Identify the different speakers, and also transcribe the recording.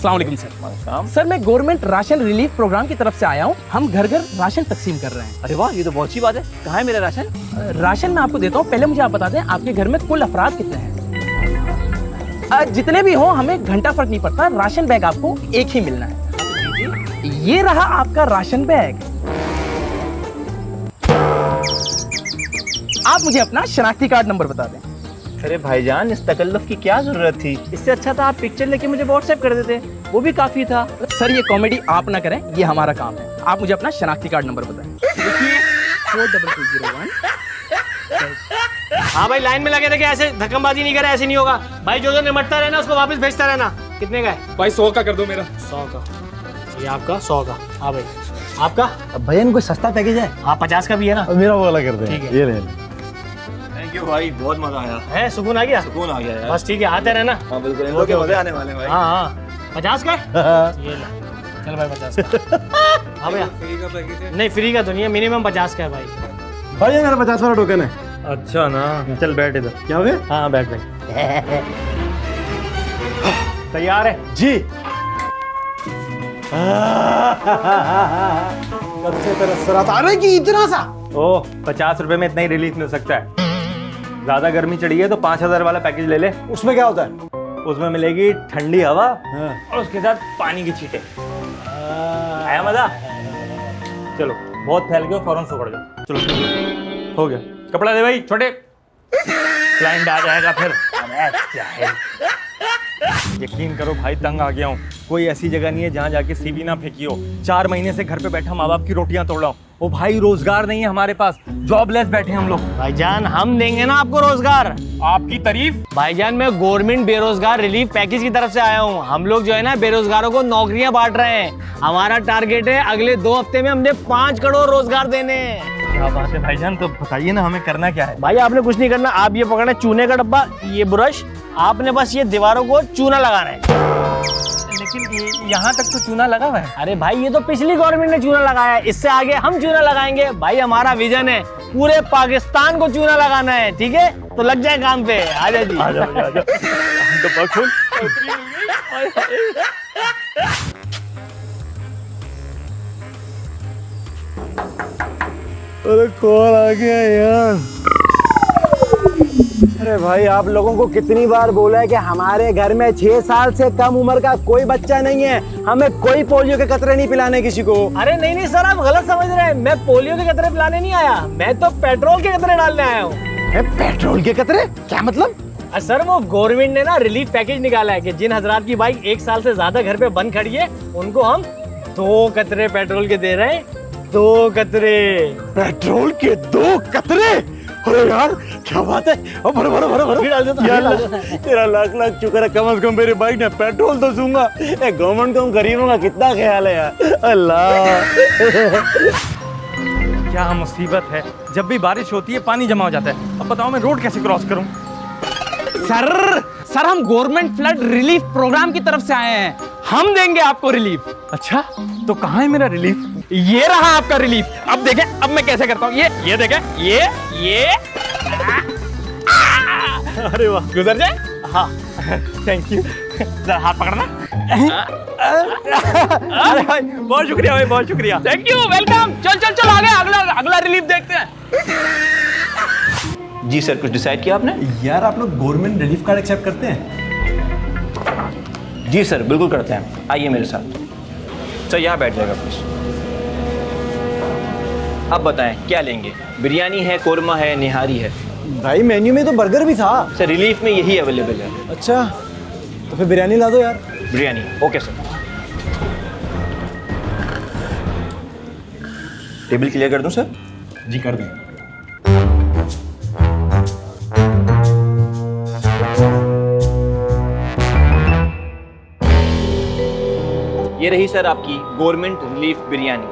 Speaker 1: अस्सलाम वालेकुम sir. Sir मैं गवर्नमेंट राशन रिलीफ प्रोग्राम की तरफ से आया हूँ। हम घर घर राशन तकसीम कर रहे हैं।
Speaker 2: अरे वाह, ये तो बहुत अच्छी बात है। कहाँ है मेरा राशन?
Speaker 1: राशन मैं आपको देता हूँ, पहले मुझे आप बता दें आपके घर में कुल अफराद कितने हैं? जितने भी हो हमें घंटा फर्क नहीं पड़ता, राशन बैग आपको एक ही मिलना है। ये रहा आपका राशन बैग। आप मुझे अपना शनाख्ती कार्ड नंबर बता दें।
Speaker 2: अरे भाईजान, इस तकल्लुफ की क्या जरूरत थी? इससे अच्छा था आप पिक्चर लेके मुझे व्हाट्सएप कर देते, वो भी काफी था।
Speaker 1: सर ये कॉमेडी आप ना करें, ये हमारा काम है। आप मुझे अपना शनाख्ती कार्ड नंबर बताएं। देखिए 42201।
Speaker 3: हाँ भाई, लाइन में लगे थे कि ऐसे धक्कमबाजी नहीं करे, ऐसे नहीं होगा भाई। जो निमटता रहना उसको वापस भेजता रहना। कितने का है
Speaker 1: भाई? 100 का कर दो मेरा।
Speaker 3: 100 का। ये आपका 100 का। हाँ भाई आपका।
Speaker 4: अब भैया कोई सस्ता पैकेज है?
Speaker 3: हाँ 50 का भी है ना।
Speaker 4: मेरा वो वाला कर दे।
Speaker 3: ठीक है।
Speaker 4: ये ले।
Speaker 2: थैंक यू भाई, बहुत मजा आया।
Speaker 3: है सुकून आ गया?
Speaker 2: सुकून आ गया यार।
Speaker 3: बस ठीक है, आते रहना।
Speaker 2: हाँ बिल्कुल, इन लोगों के मजे आने वाले हैं भाई।
Speaker 3: हाँ हाँ 50 का ये ले। चल भाई 50 का। हाँ भैया फ्री का पैकेज है? नहीं फ्री का तो नहीं है, मिनिमम 50 का है भाई।
Speaker 4: भैया मेरा 50 वाला टोकन है।
Speaker 2: अच्छा ना, चल बैठ इधर।
Speaker 4: क्या हो गया?
Speaker 2: हाँ बैठ भाई। तैयार है
Speaker 4: जी। कब से तरस रहा था। अरे कि इतना सा?
Speaker 5: ओह 50 रुपए में इतना ही रिलीफ मिल सकता है। ज्यादा गर्मी चढ़ी है तो 5000 वाला पैकेज ले ले।
Speaker 4: उसमें क्या होता है?
Speaker 5: उसमें मिलेगी ठंडी हवा
Speaker 4: हाँ।
Speaker 5: और उसके साथ पानी की छींटे। आया मजा? चलो बहुत फैल गए, फौरन सो पड़ जाओ। चलो हो गया। कपड़ा दे भाई छोटे, क्लाइंट आ जाएगा फिर। अरे क्या है, यकीन करो भाई तंग आ गया हूँ। कोई ऐसी जगह नहीं है जहाँ जाके सीवी ना फेंकी हो। 4 महीने से घर पे बैठा माँ बाप की रोटियां तोड़ रहा हूँ। ओ भाई रोजगार नहीं है हमारे पास, जॉबलेस बैठे हम लोग।
Speaker 3: भाईजान हम देंगे ना आपको रोजगार।
Speaker 5: आपकी तारीफ।
Speaker 3: भाईजान मैं गवर्नमेंट बेरोजगार रिलीफ पैकेज की तरफ से आया हूँ। हम लोग जो है ना बेरोजगारों को नौकरियां बांट रहे हैं। हमारा टारगेट है अगले 2 हफ्ते में हमने 5 करोड़ रोजगार देने हैं।
Speaker 5: क्या बात है भाईजान, तो बताइए ना हमें करना क्या है।
Speaker 3: भाई आपने कुछ नहीं करना, आप ये पकड़ना चूने का डब्बा, ये ब्रश, आपने बस ये दीवारों को चूना लगाना है।
Speaker 5: लेकिन यहाँ तक तो चूना लगा हुआ है।
Speaker 3: अरे भाई ये तो पिछली गवर्नमेंट ने चूना लगाया है, इससे आगे हम चूना लगाएंगे। भाई हमारा विजन है पूरे पाकिस्तान को चूना लगाना है, ठीक है? तो लग जाए काम पे। आजा जी।
Speaker 5: आजा आजा डब्बा खोल।
Speaker 4: अरे कौन आ गया यार? अरे भाई आप लोगों को कितनी बार बोला है कि हमारे घर में 6 साल से कम उम्र का कोई बच्चा नहीं है। हमें कोई पोलियो के कतरे नहीं पिलाने किसी को।
Speaker 3: अरे नहीं नहीं सर, आप गलत समझ रहे हैं। मैं पोलियो के कतरे पिलाने नहीं आया, मैं तो पेट्रोल के कतरे डालने आया हूँ।
Speaker 4: पेट्रोल के कतरे? क्या मतलब?
Speaker 3: सर वो गवर्नमेंट ने ना रिलीफ पैकेज निकाला है कि जिन हजरात की बाइक 1 साल से ज्यादा घर पे बंद खड़ी है उनको हम 2 कतरे पेट्रोल के दे रहे हैं। 2 कतरे
Speaker 4: पेट्रोल के 2 कतरे? अरे यार क्या बात है। भरो भरो भरो भरो। तेरा लाख लाख शुक्र है, कम से कम मेरी बाइक ने पेट्रोल तो दूंगा। गवर्नमेंट को गरीबों का कितना ख्याल है यार। अल्लाह
Speaker 5: क्या मुसीबत है, जब भी बारिश होती है पानी जमा हो जाता है। अब बताओ मैं रोड कैसे क्रॉस करूं?
Speaker 1: सर हम गवर्नमेंट फ्लड रिलीफ प्रोग्राम की तरफ से आए हैं। हम देंगे आपको रिलीफ।
Speaker 5: अच्छा तो कहाँ है मेरा रिलीफ?
Speaker 1: ये रहा आपका रिलीफ। अब देखें अब मैं कैसे करता हूँ। ये देखें, ये
Speaker 5: अरे वाह,
Speaker 1: गुजर जाए।
Speaker 5: हाँ थैंक यू। जरा हाथ पकड़ना। अरे भाई बहुत शुक्रिया भाई, बहुत शुक्रिया।
Speaker 1: Thank you, welcome. चल आगे अगला रिलीफ देखते हैं।
Speaker 2: जी सर, कुछ डिसाइड किया आपने?
Speaker 4: यार आप लोग गवर्नमेंट रिलीफ कार्ड एक्सेप्ट करते हैं?
Speaker 2: जी सर बिल्कुल करते हैं, आइए मेरे साथ। सर यहाँ बैठ जाएगा प्लीज। अब बताएं क्या लेंगे? बिरयानी है, कोरमा है, निहारी है?
Speaker 4: भाई मेन्यू में तो बर्गर भी था।
Speaker 2: सर रिलीफ में यही अवेलेबल है।
Speaker 4: अच्छा तो फिर बिरयानी ला दो यार।
Speaker 2: Biryani okay sir. Table clear कर दूं सर?
Speaker 4: जी कर दें।
Speaker 2: ये रही सर आपकी गवर्नमेंट रिलीफ बिरयानी।